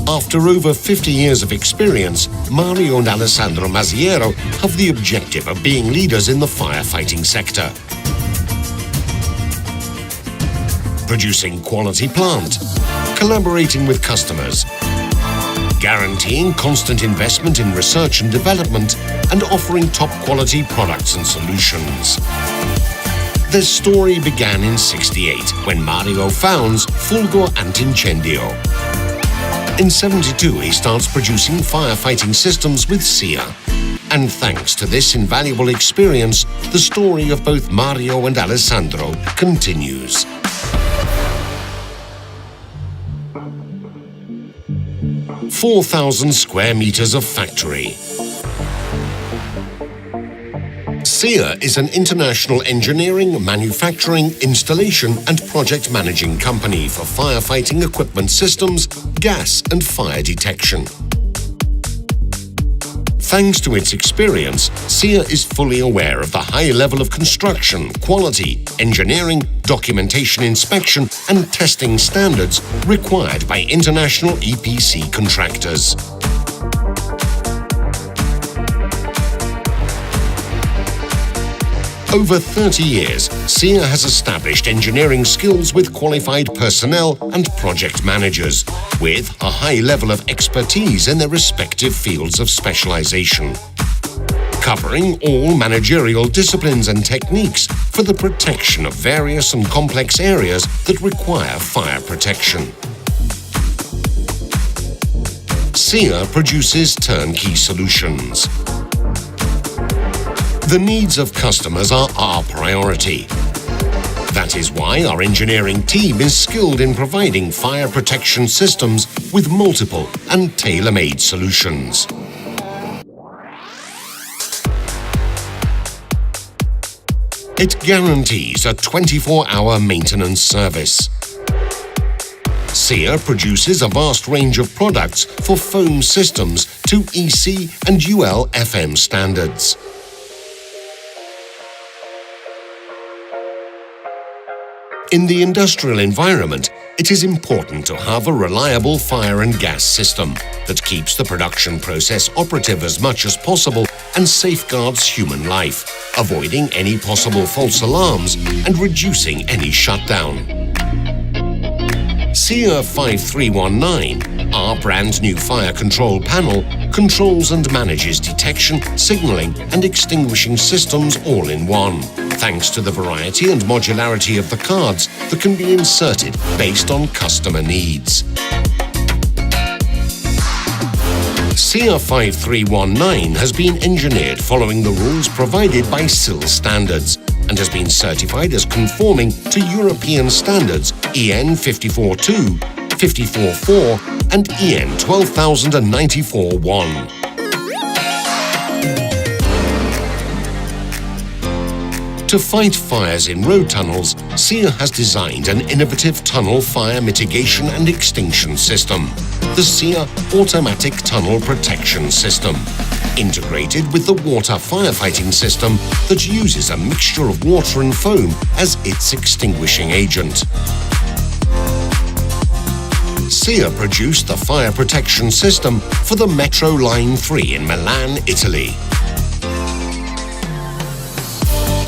After over 50 years of experience, Mario and Alessandro Masiero have the objective of being leaders in the firefighting sector. Producing quality plant, collaborating with customers, guaranteeing constant investment in research and development, and offering top quality products and solutions. Their story began in '68 when Mario founds Fulgor Antincendio. In '72 he starts producing firefighting systems with SIA. And thanks to this invaluable experience, the story of both Mario and Alessandro continues. "4,000 square meters of factory." SIA is an international engineering, manufacturing, installation and project managing company for firefighting equipment systems, gas and fire detection. Thanks to its experience, SIA is fully aware of the high level of construction, quality, engineering, documentation inspection and testing standards required by international EPC contractors. Over 30 years, SIA has established engineering skills with qualified personnel and project managers, with a high level of expertise in their respective fields of specialization, covering all managerial disciplines and techniques for the protection of various and complex areas that require fire protection. SIA produces turnkey solutions. The needs of customers are our priority. That is why our engineering team is skilled in providing fire protection systems with multiple and tailor-made solutions. It guarantees a 24-hour maintenance service. SIA produces a vast range of products for foam systems to EC and UL-FM standards. In the industrial environment, it is important to have a reliable fire and gas system that keeps the production process operative as much as possible and safeguards human life, avoiding any possible false alarms and reducing any shutdown. SIA 5319, our brand new fire control panel, controls and manages detection, signaling and extinguishing systems all in one, thanks to the variety and modularity of the cards that can be inserted based on customer needs. SIA 5319 has been engineered following the rules provided by SIL standards and has been certified as conforming to European standards EN 542, 544 and EN 12094-1. To fight fires in road tunnels, SIA has designed an innovative tunnel fire mitigation and extinction system, the SIA Automatic Tunnel Protection System, integrated with the water firefighting system that uses a mixture of water and foam as its extinguishing agent. SIA produced the fire protection system for the Metro Line 3 in Milan, Italy.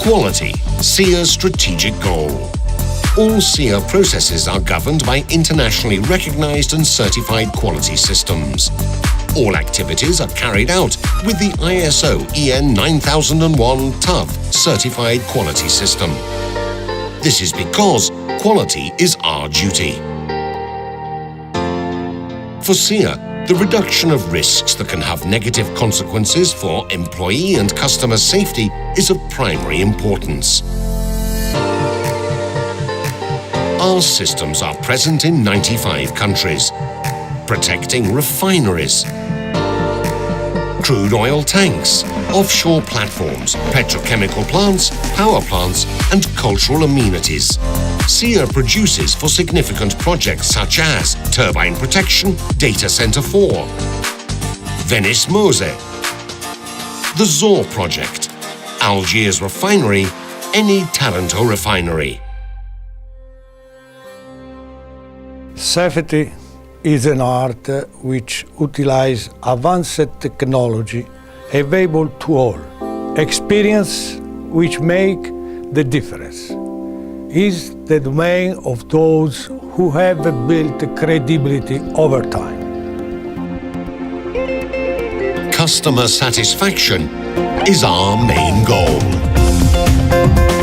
Quality, SIA's strategic goal. All SIA processes are governed by internationally recognized and certified quality systems. All activities are carried out with the ISO EN 9001 TUV certified quality system. This is because quality is our duty. For SIA, the reduction of risks that can have negative consequences for employee and customer safety is of primary importance. Our systems are present in 95 countries, protecting refineries, crude oil tanks, offshore platforms, petrochemical plants, power plants, and cultural amenities. SIA produces for significant projects such as turbine protection, Data Center 4, Venice Mose, the ZOR project, Algiers refinery, Eni Taranto refinery. Safety is an art which utilizes advanced technology available to all. Experience which make the difference is the domain of those who have built credibility over time. Customer satisfaction is our main goal.